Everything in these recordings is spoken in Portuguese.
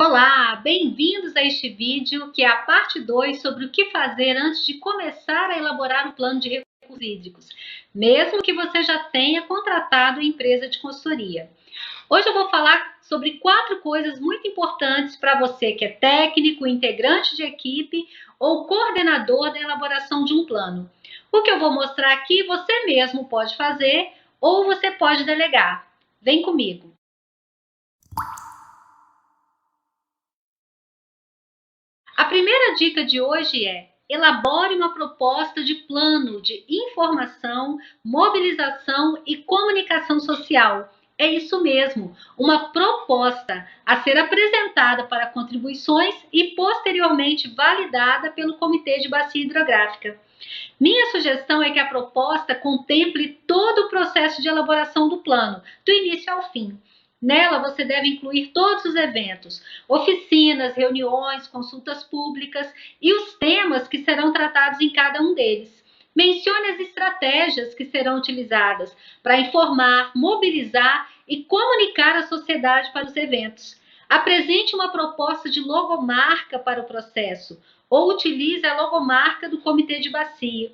Olá, bem-vindos a este vídeo, que é a parte 2 sobre o que fazer antes de começar a elaborar o plano de recursos hídricos, mesmo que você já tenha contratado a empresa de consultoria. Hoje eu vou falar sobre 4 coisas muito importantes para você que é técnico, integrante de equipe ou coordenador da elaboração de um plano. O que eu vou mostrar aqui você mesmo pode fazer ou você pode delegar. Vem comigo! A primeira dica de hoje é: elabore uma proposta de plano de informação, mobilização e comunicação social. É isso mesmo, uma proposta a ser apresentada para contribuições e posteriormente validada pelo Comitê de Bacia Hidrográfica. Minha sugestão é que a proposta contemple todo o processo de elaboração do plano, do início ao fim. Nela, você deve incluir todos os eventos, oficinas, reuniões, consultas públicas e os temas que serão tratados em cada um deles. Mencione as estratégias que serão utilizadas para informar, mobilizar e comunicar a sociedade para os eventos. Apresente uma proposta de logomarca para o processo ou utilize a logomarca do Comitê de Bacia.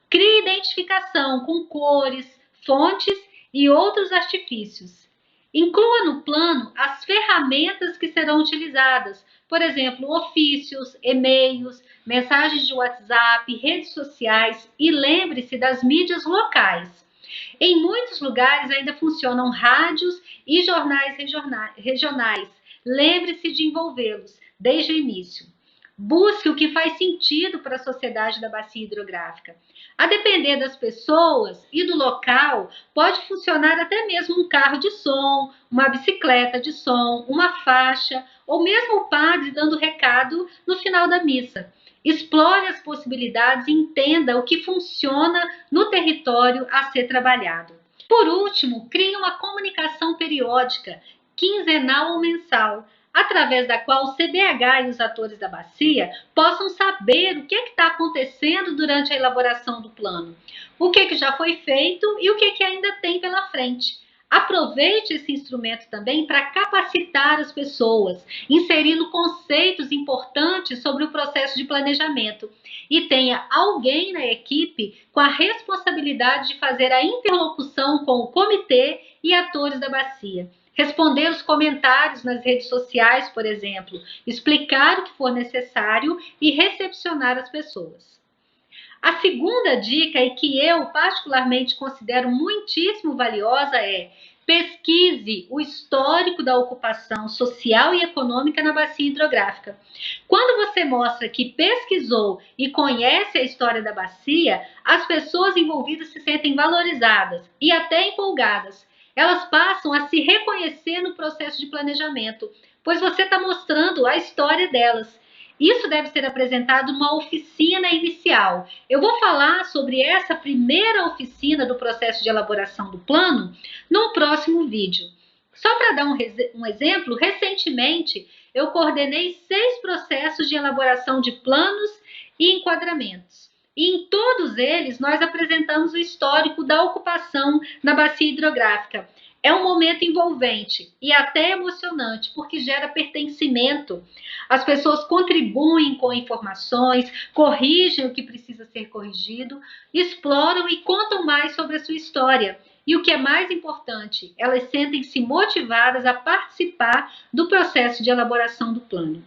Crie identificação com cores, fontes e outros artifícios. Inclua no plano as ferramentas que serão utilizadas, por exemplo, ofícios, e-mails, mensagens de WhatsApp, redes sociais, e lembre-se das mídias locais. Em muitos lugares ainda funcionam rádios e jornais regionais. Lembre-se de envolvê-los desde o início. Busque o que faz sentido para a sociedade da bacia hidrográfica. A depender das pessoas e do local, pode funcionar até mesmo um carro de som, uma bicicleta de som, uma faixa, ou mesmo o padre dando recado no final da missa. Explore as possibilidades e entenda o que funciona no território a ser trabalhado. Por último, crie uma comunicação periódica, quinzenal ou mensal, através da qual o CDH e os atores da bacia possam saber o que está acontecendo durante a elaboração do plano, o que já foi feito e o que ainda tem pela frente. Aproveite esse instrumento também para capacitar as pessoas, inserindo conceitos importantes sobre o processo de planejamento. E tenha alguém na equipe com a responsabilidade de fazer a interlocução com o comitê e atores da bacia. Responder os comentários nas redes sociais, por exemplo, explicar o que for necessário e recepcionar as pessoas. A segunda dica, e que eu particularmente considero muitíssimo valiosa, é: pesquise o histórico da ocupação social e econômica na bacia hidrográfica. Quando você mostra que pesquisou e conhece a história da bacia, as pessoas envolvidas se sentem valorizadas e até empolgadas. Elas passam a se reconhecer no processo de planejamento, pois você está mostrando a história delas. Isso deve ser apresentado numa oficina inicial. Eu vou falar sobre essa primeira oficina do processo de elaboração do plano no próximo vídeo. Só para dar um exemplo, recentemente eu coordenei 6 processos de elaboração de planos e enquadramentos. E em todos eles nós apresentamos o histórico da ocupação na bacia hidrográfica. É um momento envolvente e até emocionante, porque gera pertencimento. As pessoas contribuem com informações, corrigem o que precisa ser corrigido, exploram e contam mais sobre a sua história. E o que é mais importante, elas sentem-se motivadas a participar do processo de elaboração do plano.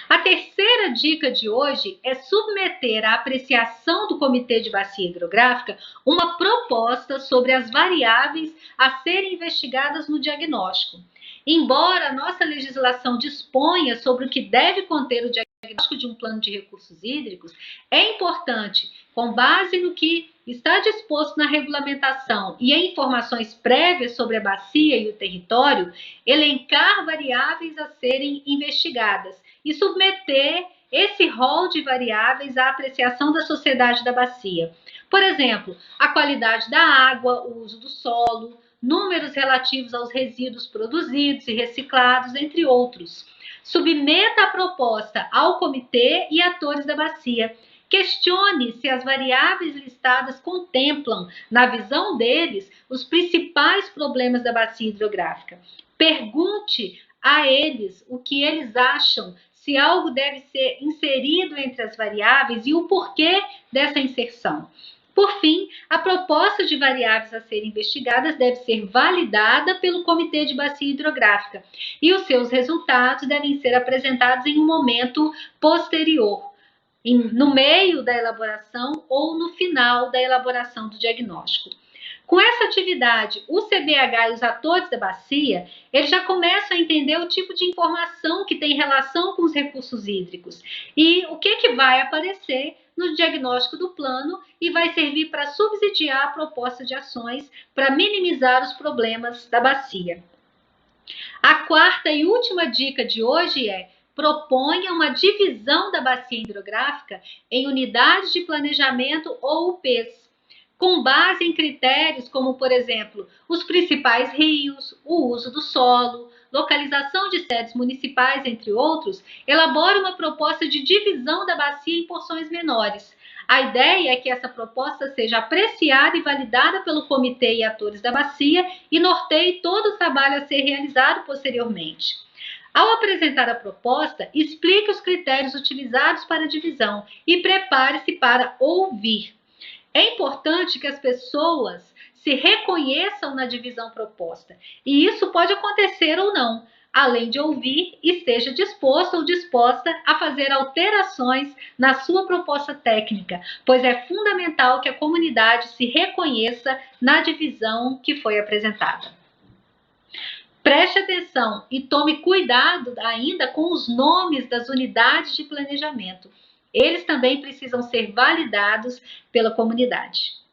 A terceira dica de hoje é submeter à apreciação do Comitê de Bacia Hidrográfica uma proposta sobre as variáveis a serem investigadas no diagnóstico. Embora a nossa legislação disponha sobre o que deve conter o diagnóstico de um plano de recursos hídricos, é importante, com base no que está disposto na regulamentação e em informações prévias sobre a bacia e o território, elencar variáveis a serem investigadas e submeter esse rol de variáveis à apreciação da sociedade da bacia. Por exemplo, a qualidade da água, o uso do solo, números relativos aos resíduos produzidos e reciclados, entre outros. Submeta a proposta ao comitê e atores da bacia. Questione se as variáveis listadas contemplam, na visão deles, os principais problemas da bacia hidrográfica. Pergunte a eles o que eles acham, se algo deve ser inserido entre as variáveis e o porquê dessa inserção. Por fim, a proposta de variáveis a serem investigadas deve ser validada pelo Comitê de Bacia Hidrográfica e os seus resultados devem ser apresentados em um momento posterior, no meio da elaboração ou no final da elaboração do diagnóstico. Com essa atividade, o CBH e os atores da bacia, eles já começam a entender o tipo de informação que tem relação com os recursos hídricos e o que vai aparecer no diagnóstico do plano e vai servir para subsidiar a proposta de ações para minimizar os problemas da bacia. A quarta e última dica de hoje é: proponha uma divisão da bacia hidrográfica em unidades de planejamento ou UPs, com base em critérios como, por exemplo, os principais rios, o uso do solo, localização de sedes municipais, entre outros. Elabore uma proposta de divisão da bacia em porções menores. A ideia é que essa proposta seja apreciada e validada pelo comitê e atores da bacia e norteie todo o trabalho a ser realizado posteriormente. Ao apresentar a proposta, explique os critérios utilizados para a divisão e prepare-se para ouvir. É importante que as pessoas se reconheçam na divisão proposta, e isso pode acontecer ou não, além de ouvir e esteja disposto ou disposta a fazer alterações na sua proposta técnica, pois é fundamental que a comunidade se reconheça na divisão que foi apresentada. Preste atenção e tome cuidado ainda com os nomes das unidades de planejamento. Eles também precisam ser validados pela comunidade.